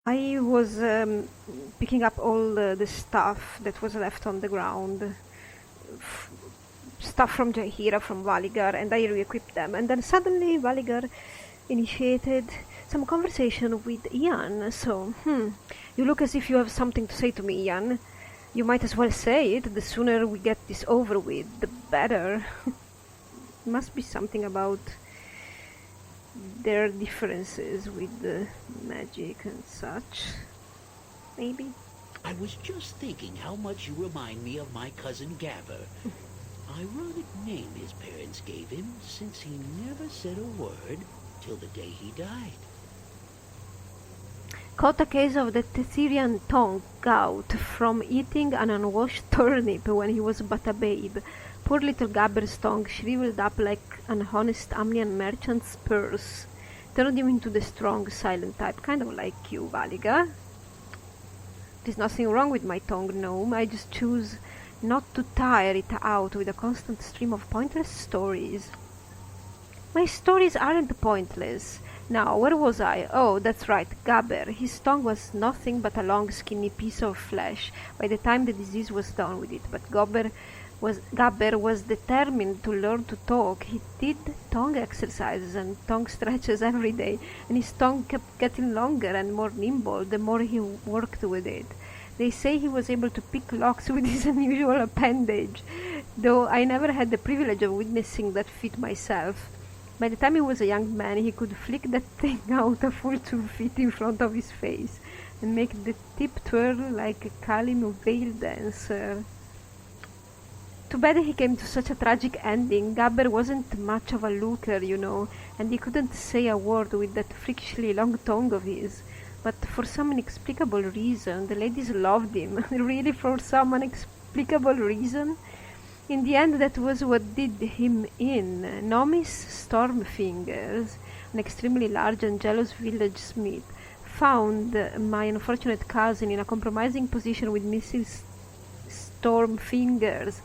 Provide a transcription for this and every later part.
I was picking up all the stuff that was left on the ground, stuff from Jahira, from Valigar, and I re-equipped them. And then suddenly Valigar initiated some conversation with Ian. So, you look as if you have something to say to me, Ian. You might as well say it. The sooner we get this over with, the better. Must be something about their differences with the magic and such. Maybe. I was just thinking how much you remind me of my cousin Gabber. Ironic name his parents gave him, since he never said a word till the day he died. Caught a case of the Tetherian tongue gout from eating an unwashed turnip when he was but a babe. Poor little Gabber's tongue shriveled up like an honest Amnian merchant's purse. Turned him into the strong, silent type, kind of like you, Valiga. There's nothing wrong with my tongue, gnome. I just choose not to tire it out with a constant stream of pointless stories. My stories aren't pointless. Now, where was I? Oh, that's right, Gabber. His tongue was nothing but a long, skinny piece of flesh by the time the disease was done with it, but Gabber was determined to learn to talk. He did tongue exercises and tongue stretches every day, and his tongue kept getting longer and more nimble the more he worked with it. They say he was able to pick locks with his unusual appendage, though I never had the privilege of witnessing that feat myself. By the time he was a young man, he could flick that thing out a full 2 feet in front of his face and make the tip twirl like a Kalim veil dancer. Too bad he came to such a tragic ending. Gabber wasn't much of a looker, you know, and he couldn't say a word with that freakishly long tongue of his. But for some inexplicable reason, the ladies loved him. Really, for some inexplicable reason? In the end, that was what did him in. Nomis Stormfingers, an extremely large and jealous village smith, found my unfortunate cousin in a compromising position with Mrs. Stormfingers.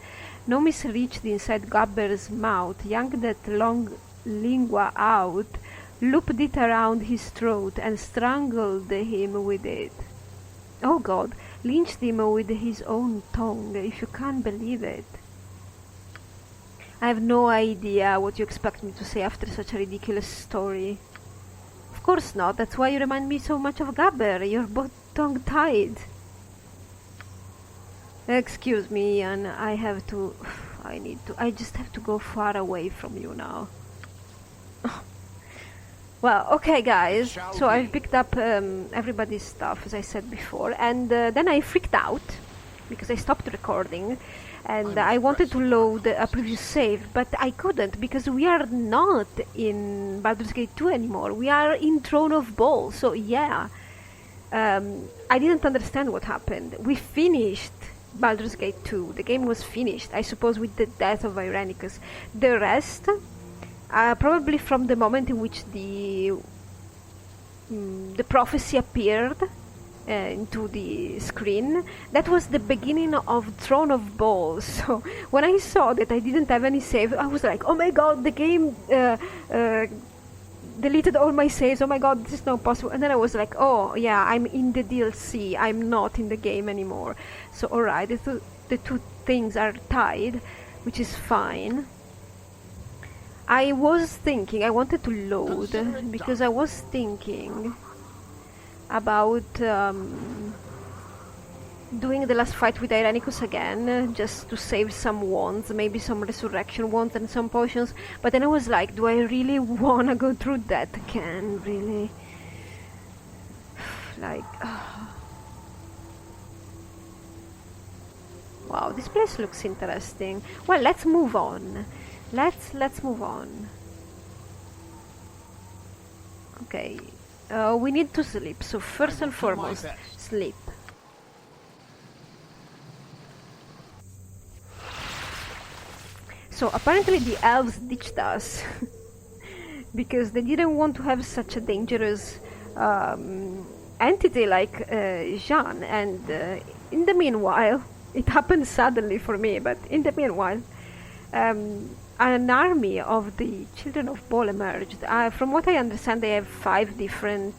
Nomis reached inside Gabber's mouth, yanked that long lingua out, looped it around his throat, and strangled him with it. Oh God, lynched him with his own tongue, if you can't believe it. I have no idea what you expect me to say after such a ridiculous story. Of course not, that's why you remind me so much of Gabber. You're both tongue-tied. Excuse me, Ian, I just have to go far away from you now. Well, okay guys, so I've picked up everybody's stuff, as I said before, and then I freaked out, because I stopped recording, and I wanted to load a previous save, but I couldn't, because we are not in Baldur's Gate 2 anymore, we are in Throne of Ball, so yeah. I didn't understand what happened. We finished Baldur's Gate 2, the game was finished, I suppose with the death of Irenicus. The rest, probably from the moment in which the prophecy appeared into the screen, that was the beginning of Throne of Balls. So when I saw that I didn't have any save, I was like, oh my god, the game deleted all my saves, oh my god, this is not possible. And then I was like, oh yeah, I'm in the DLC, I'm not in the game anymore. So alright, the two things are tied, which is fine. I was thinking, I wanted to load, because I was thinking about doing the last fight with Irenicus again, just to save some wands, maybe some resurrection wands and some potions, but then I was like, do I really wanna go through that again, really? Like, wow, this place looks interesting. Well, let's move on. Let's move on. Okay, we need to sleep, so first and foremost, sleep. So apparently the elves ditched us because they didn't want to have such a dangerous entity like Jean, and in the meanwhile, it happened suddenly for me, but in the meanwhile, an army of the Children of Ball emerged. From what I understand, they have 5 different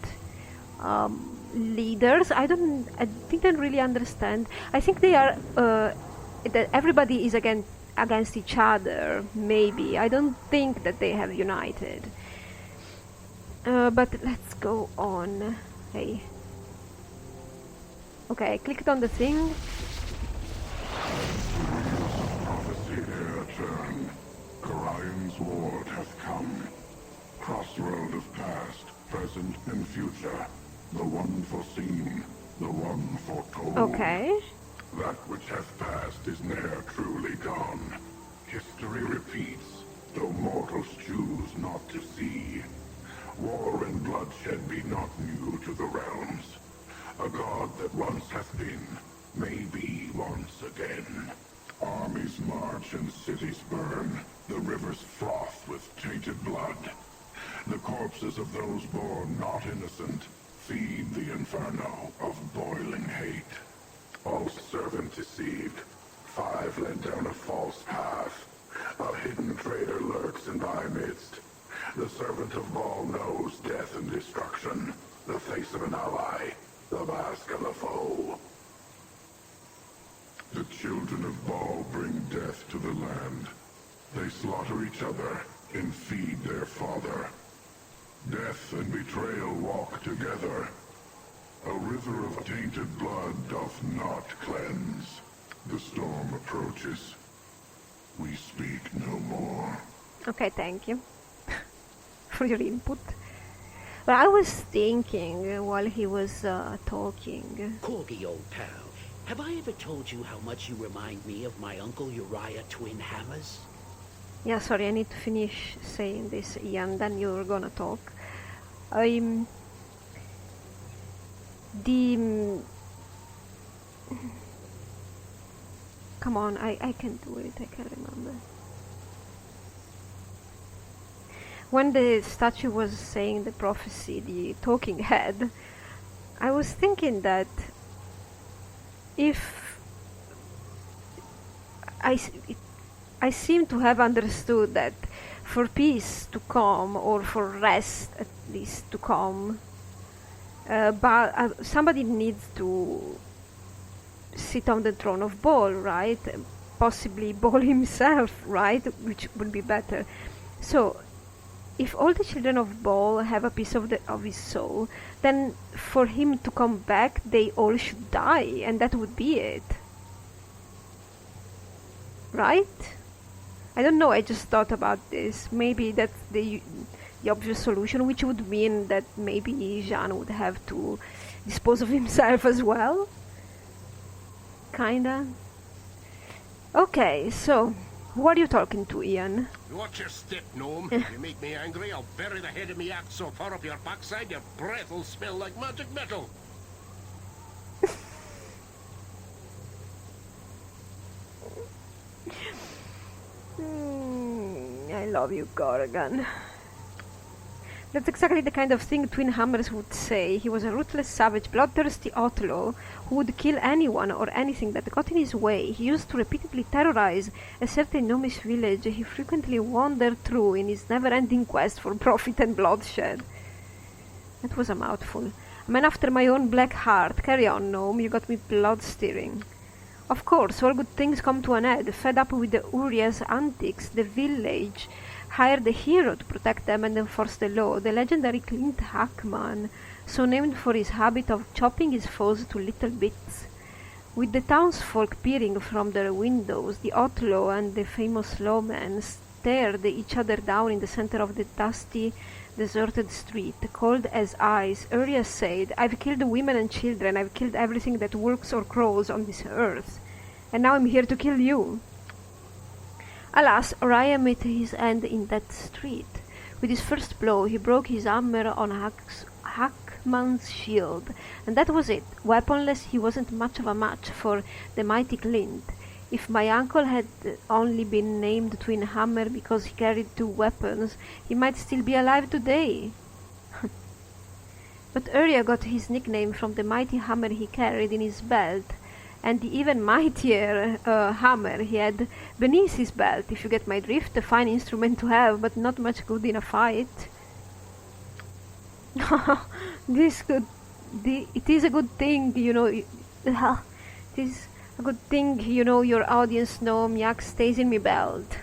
leaders. I didn't really understand. I think they are that everybody is against each other. Maybe I don't think that they have united. But let's go on. Hey. Okay, I clicked on the thing. Prophecy ere turn. Garion's ward hath come. Crossroad of past, present, and future. The one foreseen, the one foretold. Okay. That which hath passed is ne'er truly gone. History repeats, though mortals choose not to see. War and bloodshed be not new to the realms. A god that once hath been, may be once again. Armies march and cities burn, the rivers froth with tainted blood. The corpses of those born not innocent feed the inferno of boiling hate. All servant deceived, 5 led down a false path. A hidden traitor lurks in thy midst. The servant of Baal knows death and destruction, the face of an ally, the mask of a foe. The children of Baal bring death to the land. They slaughter each other and feed their father. Death and betrayal walk together. A river of tainted blood doth not cleanse. The storm approaches. We speak no more. Okay, thank you for your input. But I was thinking while he was talking. Corgi, old pal, have I ever told you how much you remind me of my Uncle Uriah Twin Hammers? Yeah, sorry, I need to finish saying this, Ian, then you're gonna talk. Come on, I can do it, I can remember. When the statue was saying the prophecy, the talking head, I was thinking that if I seem to have understood that for peace to come, or for rest at least to come, but somebody needs to sit on the throne of Baal, right? Possibly Baal himself, right? Which would be better. So, if all the children of Baal have a piece of his soul, then for him to come back, they all should die, and that would be it. Right? I don't know, I just thought about this. Maybe that's the obvious solution, which would mean that maybe Jean would have to dispose of himself as well. Kinda. Okay, so, who are you talking to, Ian? Watch your step, gnome. If you make me angry, I'll bury the head of me axe so far up your backside your breath will smell like magic metal. I love you, Corrigan. That's exactly the kind of thing Twin Hammers would say. He was a ruthless, savage, bloodthirsty outlaw who would kill anyone or anything that got in his way. He used to repeatedly terrorize a certain gnomish village he frequently wandered through in his never-ending quest for profit and bloodshed. That was a mouthful. A man after my own black heart. Carry on, gnome, you got me blood-stirring. Of course, all good things come to an end. Fed up with the Uriah's antics, the village hired a hero to protect them and enforce the law, the legendary Clint Hackman, so named for his habit of chopping his foes to little bits. With the townsfolk peering from their windows, the outlaw and the famous lawman stared each other down in the center of the dusty, deserted street. Cold as ice, Uriah said, "I've killed women and children, I've killed everything that works or crawls on this earth, and now I'm here to kill you." Alas, Uriah met his end in that street. With his first blow, he broke his hammer on Hackman's shield, and that was it. Weaponless, he wasn't much of a match for the mighty Clint. If my uncle had only been named Twin Hammer because he carried 2 weapons, he might still be alive today. But Uriah got his nickname from the mighty hammer he carried in his belt, and the even mightier hammer he had beneath his belt, if you get my drift. A fine instrument to have, but not much good in a fight. This could It is a good thing, it is a good thing, your audience know Miak stays in my belt.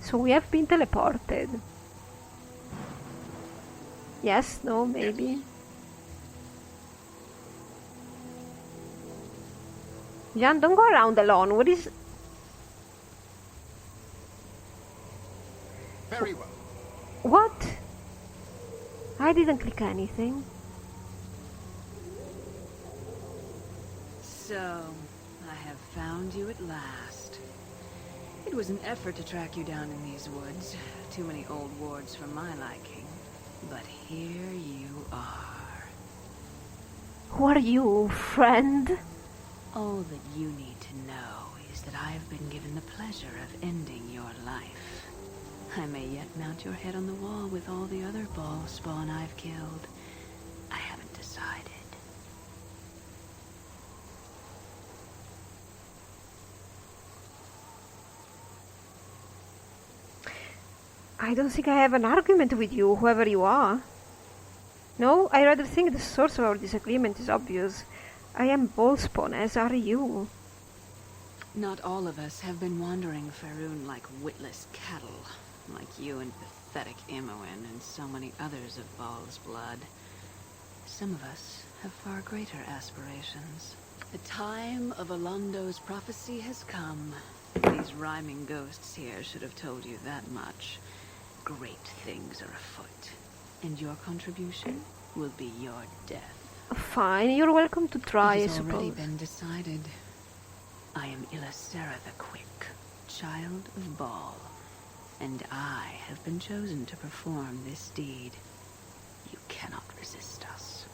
So we have been teleported. Yes, no, maybe. Jan, don't go around alone. What is... Very well. What? I didn't click anything. So, I have found you at last. It was an effort to track you down in these woods. Too many old wards for my liking. But here you are. Who are you, friend? All that you need to know is that I have been given the pleasure of ending your life. I may yet mount your head on the wall with all the other ball spawn I've killed. I haven't decided. I don't think I have an argument with you, whoever you are. No, I rather think the source of our disagreement is obvious. I am Ballspawn, as are you. Not all of us have been wandering Faerun like witless cattle, like you and pathetic Imoen and so many others of Baal's blood. Some of us have far greater aspirations. The time of Alondo's prophecy has come. These rhyming ghosts here should have told you that much. Great things are afoot, and your contribution will be your death. Fine, you're welcome to try, It I has suppose. already been decided. I am Ilasera the Quick, child of Baal, and I have been chosen to perform this deed. You cannot resist us.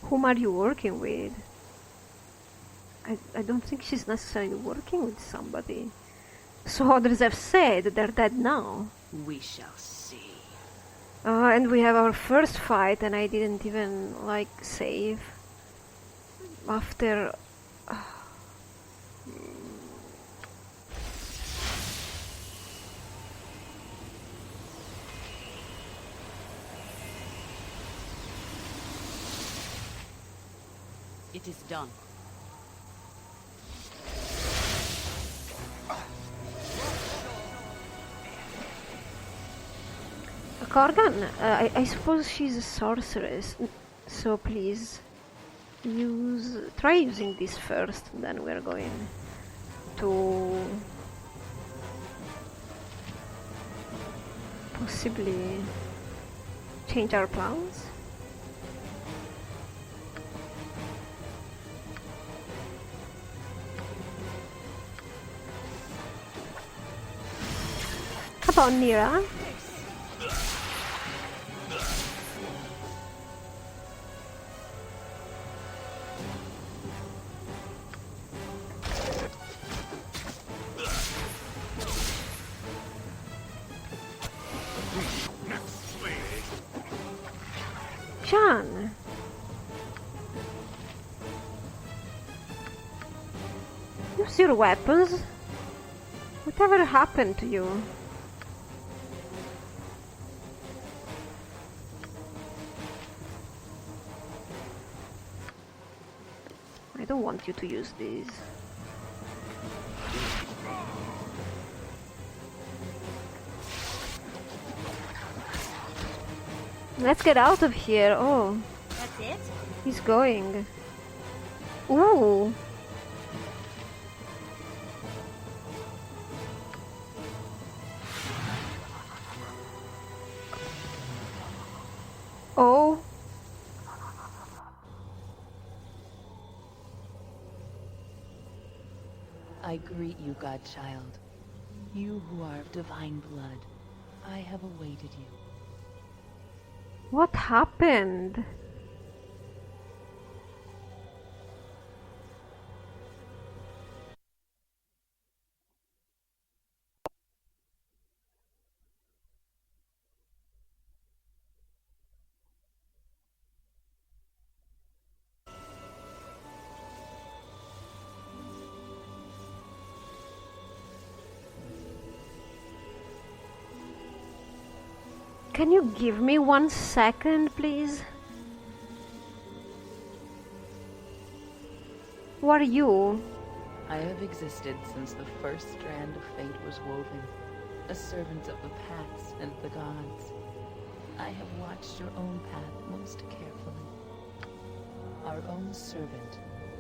Whom are you working with? I don't think she's necessarily working with somebody. So others have said they're dead now. We shall see. And we have our first fight, and I didn't even, save. After... It is done. Corgan, I suppose she's a sorceress, so please try using this first, then we're going to possibly change our plans. Come on, Nira. John! Use your weapons. Whatever happened to you? I don't want you to use these. Let's get out of here. Oh. That's it? He's going. Ooh. Oh. I greet you, Godchild. You who are of divine blood. I have awaited you. What happened? Can you give me 1 second, please? Who are you? I have existed since the first strand of fate was woven, a servant of the paths and the gods. I have watched your own path most carefully. Our own servant,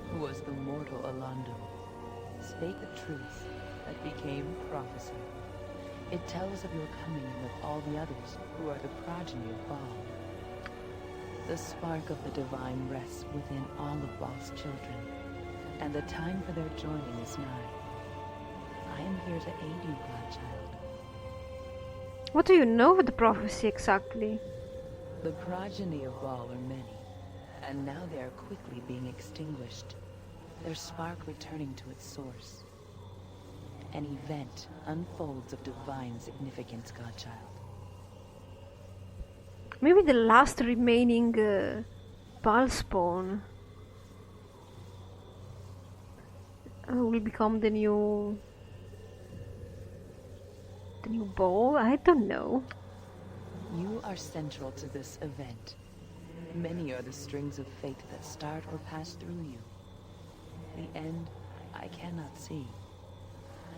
who was the mortal Alondo, spake a truth that became prophecy. It tells of your coming with all the others who are the progeny of Baal. The spark of the divine rests within all of Baal's children, and the time for their joining is nigh. I am here to aid you, godchild. What do you know of the prophecy exactly? The progeny of Baal are many, and now they are quickly being extinguished, their spark returning to its source. An event unfolds of divine significance, godchild. Maybe the last remaining Baal spawn will become the new Baal? I don't know. You are central to this event. Many are the strings of fate that start or pass through you. The end, I cannot see.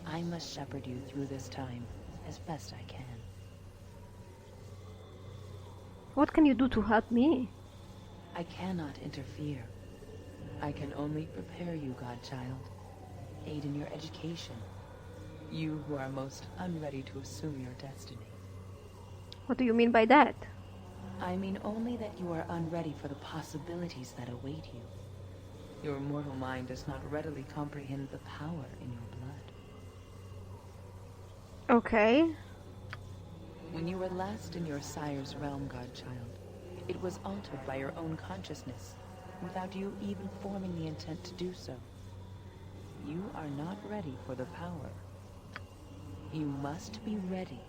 I must shepherd you through this time as best I can. What can you do to help me? I cannot interfere. I can only prepare you, godchild. Aid in your education. You who are most unready to assume your destiny. What do you mean by that? I mean only that you are unready for the possibilities that await you. Your mortal mind does not readily comprehend the power in your blood. Okay. When you were last in your sire's realm, godchild, it was altered by your own consciousness, without you even forming the intent to do so. You are not ready for the power. You must be ready.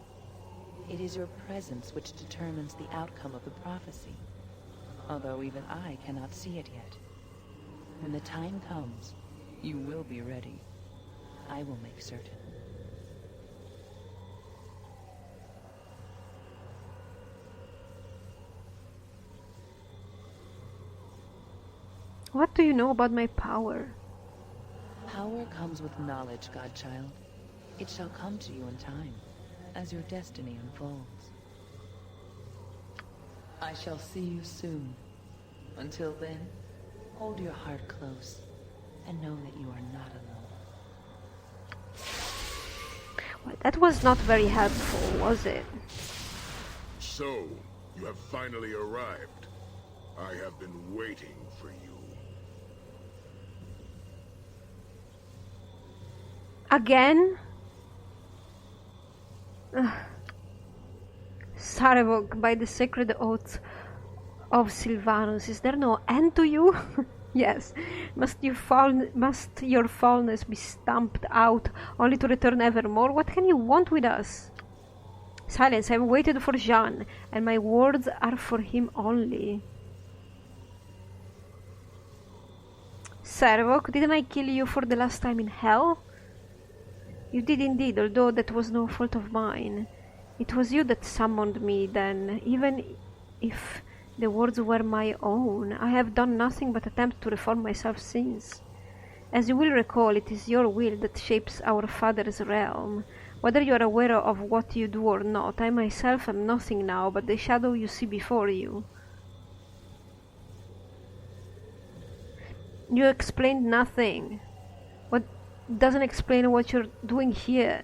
It is your presence which determines the outcome of the prophecy, although even I cannot see it yet. When the time comes, you will be ready. I will make certain. What do you know about my power? Power comes with knowledge, godchild. It shall come to you in time, as your destiny unfolds. I shall see you soon. Until then, hold your heart close, and know that you are not alone. Well, that was not very helpful, was it? So, you have finally arrived. I have been waiting for you. Again? Sarevok, by the sacred oath of Sylvanus, is there no end to you? Yes. Must your foulness be stamped out, only to return evermore? What can you want with us? Silence, I have waited for Jean, and my words are for him only. Sarevok, didn't I kill you for the last time in hell? You did indeed, although that was no fault of mine. It was you that summoned me then, even if the words were my own. I have done nothing but attempt to reform myself since. As you will recall, it is your will that shapes our father's realm. Whether you are aware of what you do or not, I myself am nothing now but the shadow you see before you. You explained nothing. What doesn't explain what you're doing here?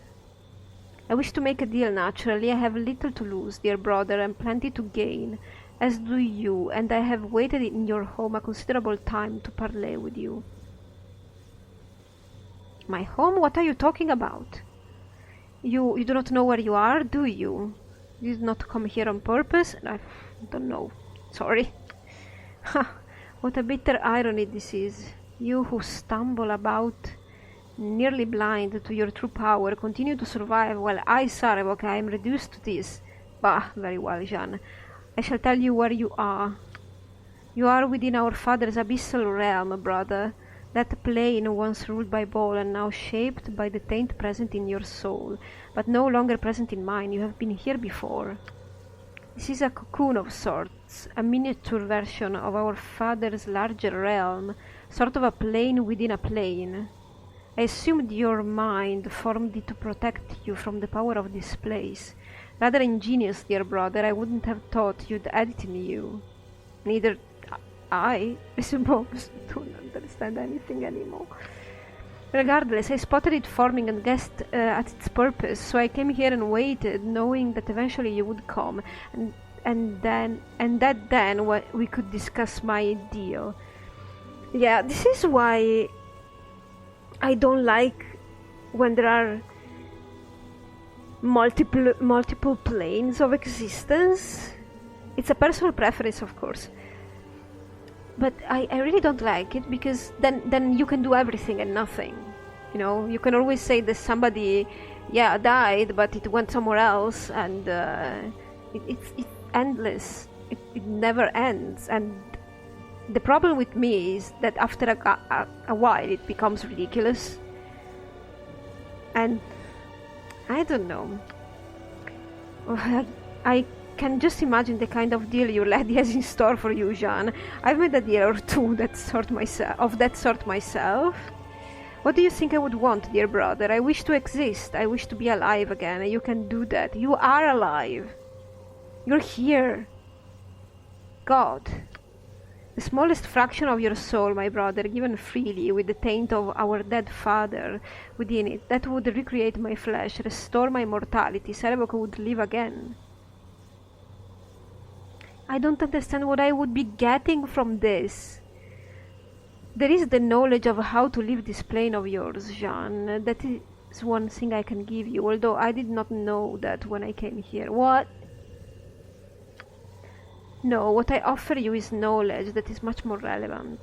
I wish to make a deal, naturally. I have little to lose, dear brother, and plenty to gain, as do you, and I have waited in your home a considerable time to parley with you. My home? What are you talking about? You do not know where you are, do you? You did not come here on purpose? I don't know. Sorry. Ha! What a bitter irony this is. You who stumble about, nearly blind to your true power, continue to survive, while I, Sarevok, I am reduced to this. Bah, very well, Jean. I shall tell you where you are. You are within our father's abyssal realm, brother. That plane once ruled by Baal and now shaped by the taint present in your soul, but no longer present in mine. You have been here before. This is a cocoon of sorts, a miniature version of our father's larger realm, sort of a plane within a plane. I assumed your mind formed it to protect you from the power of this place. Rather ingenious, dear brother. I wouldn't have thought you'd add it in you. Neither I suppose, don't understand anything anymore. Regardless, I spotted it forming and guessed at its purpose, so I came here and waited, knowing that eventually you would come, and then we could discuss my deal. Yeah, this is why I don't like when there are multiple planes of existence. It's a personal preference, of course. But I really don't like it, because then you can do everything and nothing. You know, you can always say that somebody, died, but it went somewhere else, and it's endless. It never ends. And the problem with me is that after a while it becomes ridiculous. And I don't know. I can just imagine the kind of deal your lady has in store for you, Jean. I've made a deal or two of that sort myself. What do you think I would want, dear brother? I wish to exist. I wish to be alive again, and you can do that. You are alive. You're here. God. The smallest fraction of your soul, my brother, given freely, with the taint of our dead father within it, that would recreate my flesh, restore my mortality. Cerebok would live again. I don't understand what I would be getting from this. There is the knowledge of how to leave this plane of yours, Jean. That is one thing I can give you, although I did not know that when I came here. What? No, what I offer you is knowledge that is much more relevant.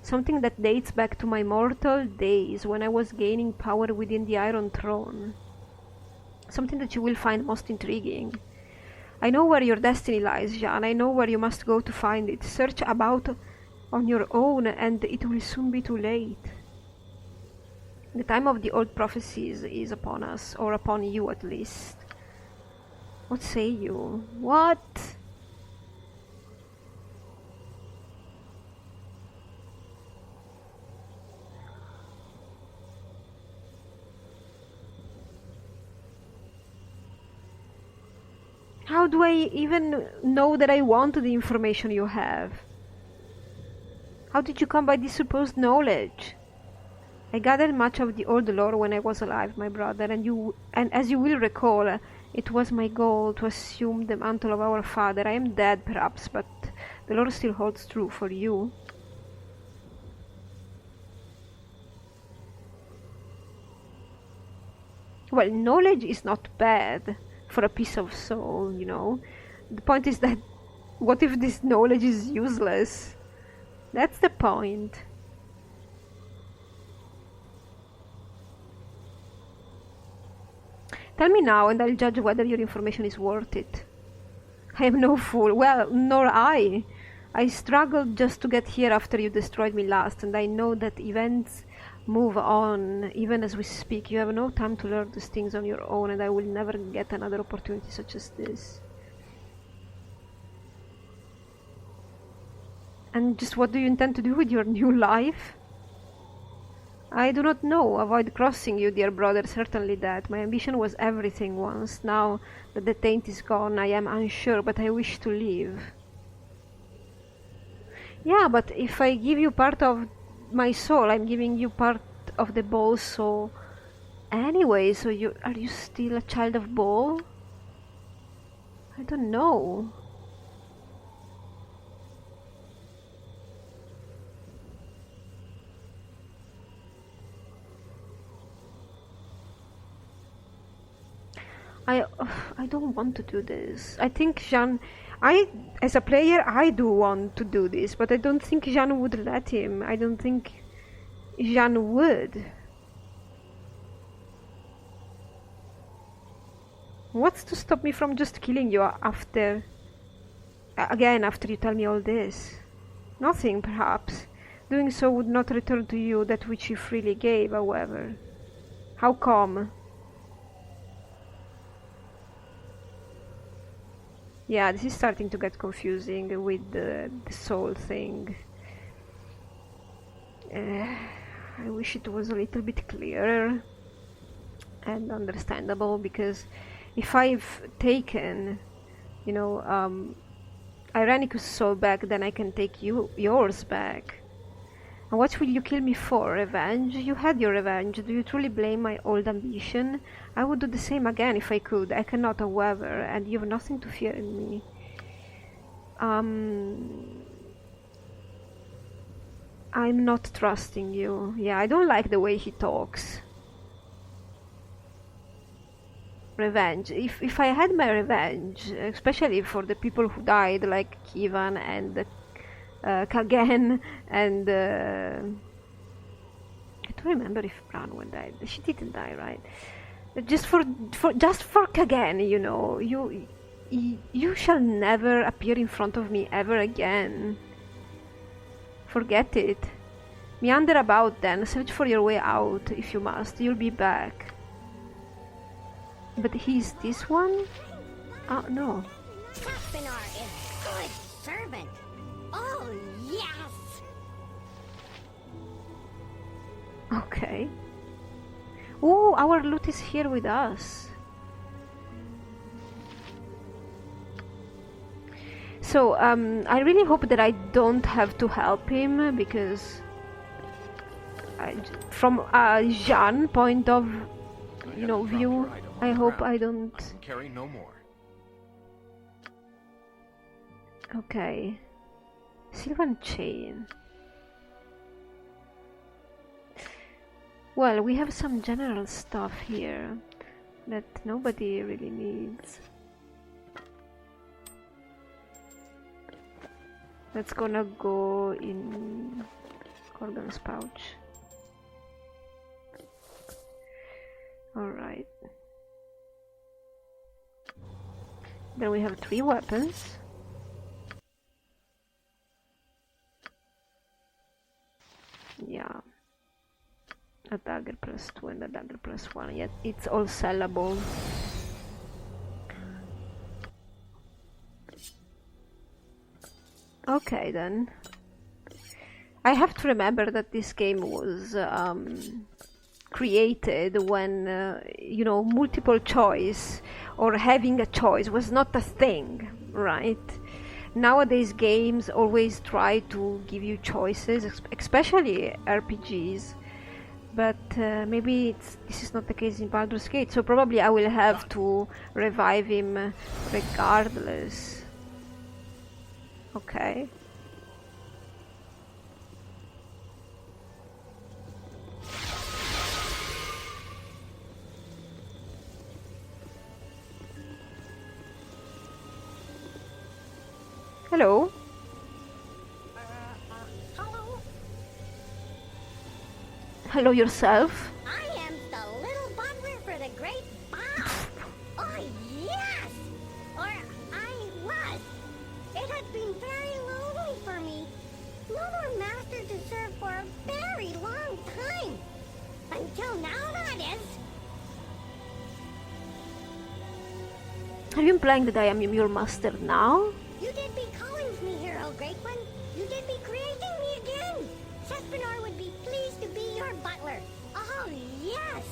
Something that dates back to my mortal days when I was gaining power within the Iron Throne. Something that you will find most intriguing. I know where your destiny lies, Jean. I know where you must go to find it. Search about on your own, and it will soon be too late. The time of the old prophecies is upon us, or upon you at least. What say you? What? How do I even know that I want the information you have? How did you come by this supposed knowledge? I gathered much of the old lore when I was alive, my brother, and as you will recall, it was my goal to assume the mantle of our father. I am dead, perhaps, but the lore still holds true for you. Well, knowledge is not bad for a piece of soul, you know. The point is that, what if this knowledge is useless? That's the point. Tell me now, and I'll judge whether your information is worth it. I am no fool. Well, nor I. I struggled just to get here after you destroyed me last, and I know that events move on, even as we speak. You have no time to learn these things on your own, and I will never get another opportunity such as this. And just what do you intend to do with your new life? I do not know. Avoid crossing you, dear brother, certainly that. My ambition was everything once. Now that the taint is gone, I am unsure, but I wish to live. Yeah, but if I give you part of my soul, I'm giving you part of the ball, so... Anyway, so are you still a child of ball? I don't know. I don't want to do this. I think Jean... as a player, I do want to do this, but I don't think Jean would let him. I don't think Jean would. What's to stop me from just killing you after you tell me all this? Nothing, perhaps. Doing so would not return to you that which you freely gave, however. How come? Yeah, this is starting to get confusing with the soul thing. I wish it was a little bit clearer and understandable, because if I've taken, you know, Irenicus' soul back, then I can take yours back. And what will you kill me for? Revenge? You had your revenge. Do you truly blame my old ambition? I would do the same again if I could. I cannot, however, and you have nothing to fear in me. I'm not trusting you. Yeah, I don't like the way he talks. Revenge. If I had my revenge, especially for the people who died, like Kivan and Kagen and I don't remember if Branwen died. She didn't die, right? Just for Kagen, you know, you shall never appear in front of me ever again. Forget it. Meander about then, search for your way out if you must. You'll be back. But he's this one? Oh no. Saspinar is good servant. Oh yes. Okay. Oh, our loot is here with us. So, I really hope that I don't have to help him, because from Jean's point of, you know, view, I hope I don't... I can carry no more. Okay. Sylvan Chain. Well, we have some general stuff here that nobody really needs. That's gonna go in Corgan's pouch. Alright. Then we have 3 weapons. Yeah. A dagger +2 and a dagger +1. Yet it's all sellable. Okay then. I have to remember that this game was created when, you know, multiple choice or having a choice was not a thing, right? Nowadays games always try to give you choices, especially RPGs, but maybe this is not the case in Baldur's Gate, so probably I will have to revive him regardless. Okay. Hello. Hello. Hello yourself. I am the little butler for the great Bob. Oh yes. Or I was. It had been very lonely for me. No more master to serve for a very long time. Until now, that is. Are you implying that I am your master now? You did be calling me hero, great one. You did be creating me again. Saspinar would be pleased to be your butler. Oh, yes.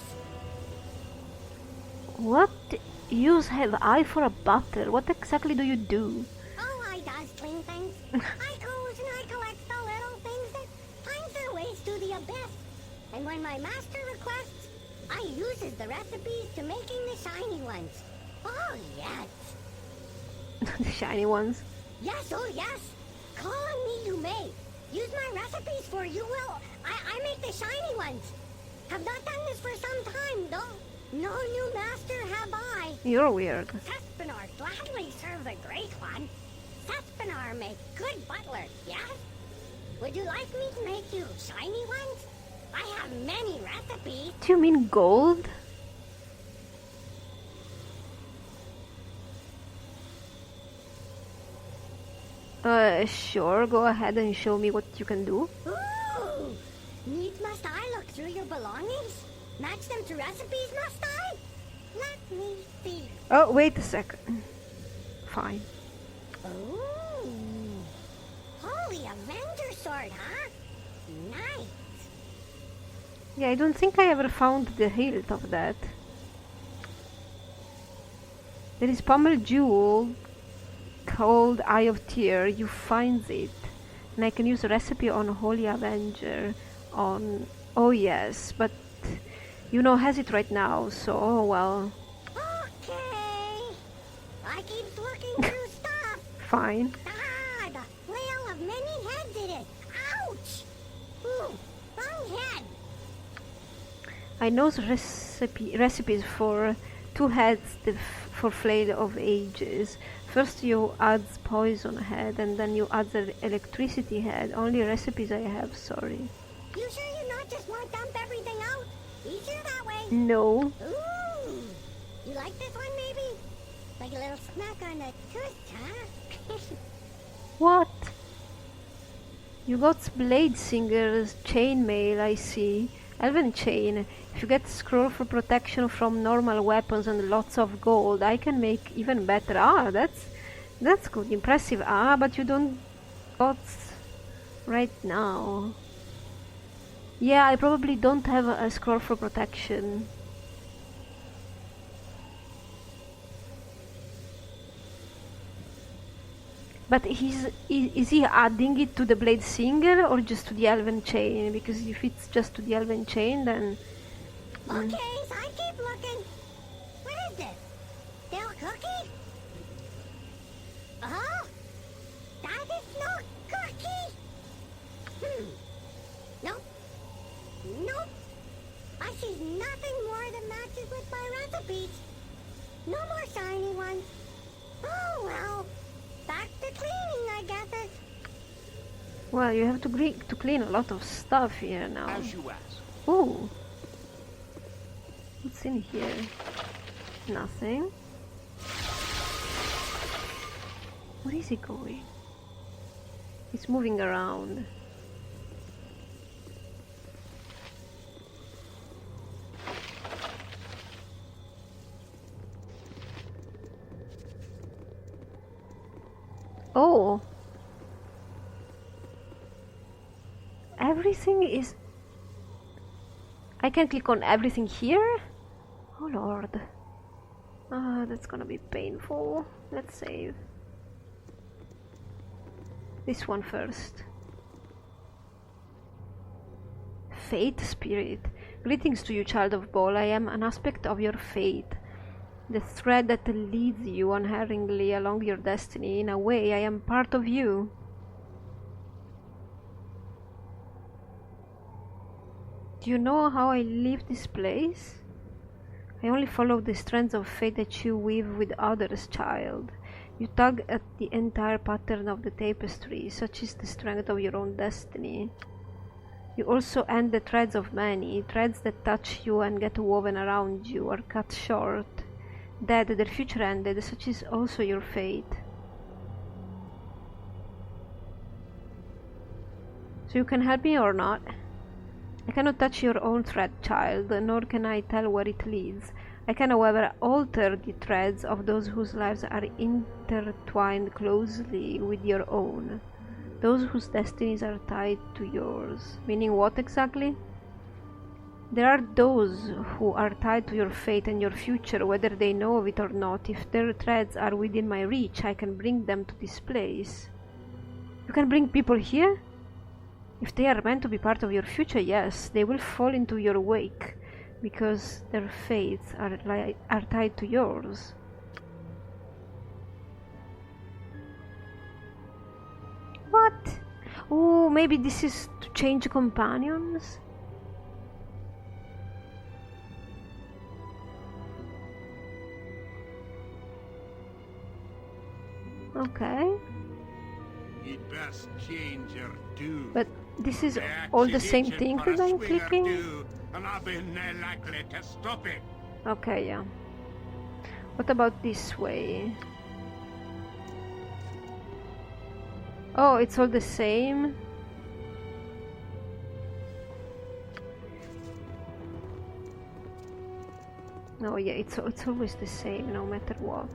What use have I for a butler? What exactly do you do? Oh, I does clean things. I goes and I collect the little things that finds their ways to the abyss. And when my master requests, I uses the recipes to making the shiny ones. Oh, yes. The shiny ones? Yes, oh, yes. Call on me you may. Use my recipes for you will. I make the shiny ones. Have not done this for some time, though. No new master have I. You're weird. Saspinar gladly serve the great one. Saspinar make good butler, yes? Would you like me to make you shiny ones? I have many recipes. Do you mean gold? Sure, go ahead and show me what you can do. Ooh! Needs must I look through your belongings? Match them to recipes, must I? Let me see. Oh, wait a second. Fine. Ooh. Holy Avenger sword, huh? Nice. Yeah, I don't think I ever found the hilt of that. There is pommel jewel called Eye of Tear. You find it. And I can use a recipe on Holy Avenger on... Oh yes, but has it right now, so oh well. Okay. I keep looking through stuff. Fine. Ah, the flail of many heads it is. Ouch! Ooh, wrong head. I know the recipes for 2 heads for flail of ages. First you add poison head and then you add the electricity head. Only recipes I have, sorry. You sure you're not just want to dump everything out? Easier that way. No. Ooh. You like this one, maybe? Like a little smack on the tooth, huh? What? You got Blade Singer's chainmail, I see. Elven chain. If you get scroll for protection from normal weapons and lots of gold, I can make even better. Ah, that's good, impressive. Ah, but you don't got right now. Yeah, I probably don't have a scroll for protection. But is he adding it to the Blade Singer or just to the Elven chain? Because if it's just to the Elven chain, then... Okay, so I keep looking. What is this? Stale cookie? Oh, that is no cookie. Nope. Nope. I see nothing more that matches with my recipes. No more shiny ones. Oh well. Back to cleaning, I guess. Well, you have to clean a lot of stuff here now. As you ask. Ooh. What's in here? Nothing. Where is he going? He's moving around. Oh! Everything is... I can click on everything here? Oh lord. Ah, that's gonna be painful. Let's save. This one first. Fate Spirit. Greetings to you, child of Ball. I am an aspect of your fate. The thread that leads you unerringly along your destiny. In a way, I am part of you. Do you know how I leave this place? I only follow the strands of fate that you weave with others, child. You tug at the entire pattern of the tapestry, such is the strength of your own destiny. You also end the threads of many, threads that touch you and get woven around you, are cut short. Dead, their future ended, such is also your fate. So you can help me or not? I cannot touch your own thread, child, nor can I tell where it leads. I can, however, alter the threads of those whose lives are intertwined closely with your own. Those whose destinies are tied to yours. Meaning what exactly? There are those who are tied to your fate and your future, whether they know of it or not. If their threads are within my reach, I can bring them to this place. You can bring people here? If they are meant to be part of your future, yes, they will fall into your wake, because their fates are tied to yours. What? Oh, maybe this is to change companions? Okay. You'd best change your do. But this is all the same thing that I'm clicking? And I've been likely to stop it. Okay, yeah. What about this way? Oh, it's all the same? No, yeah, it's always the same, no matter what.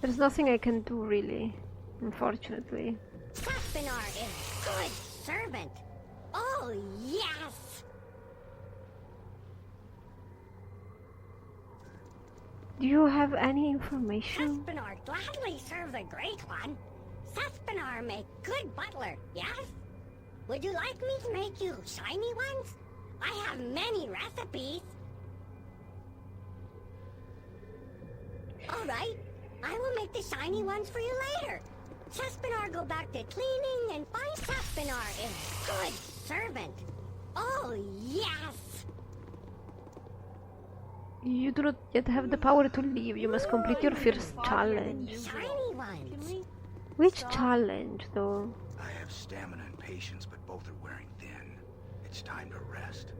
There's nothing I can do, really, unfortunately. Saspinar is good servant. Oh, yes! Do you have any information? Saspinar gladly serve the Great One. Saspinar make good butler, yes? Would you like me to make you shiny ones? I have many recipes. All right, I will make the shiny ones for you later. Saspinar go back to cleaning and find Saspinar is good servant. Oh, yes! You do not yet have the power to leave. You must complete your first challenge. Shiny ones. Which challenge, though? I have stamina and patience, but both are wearing thin. It's time to rest.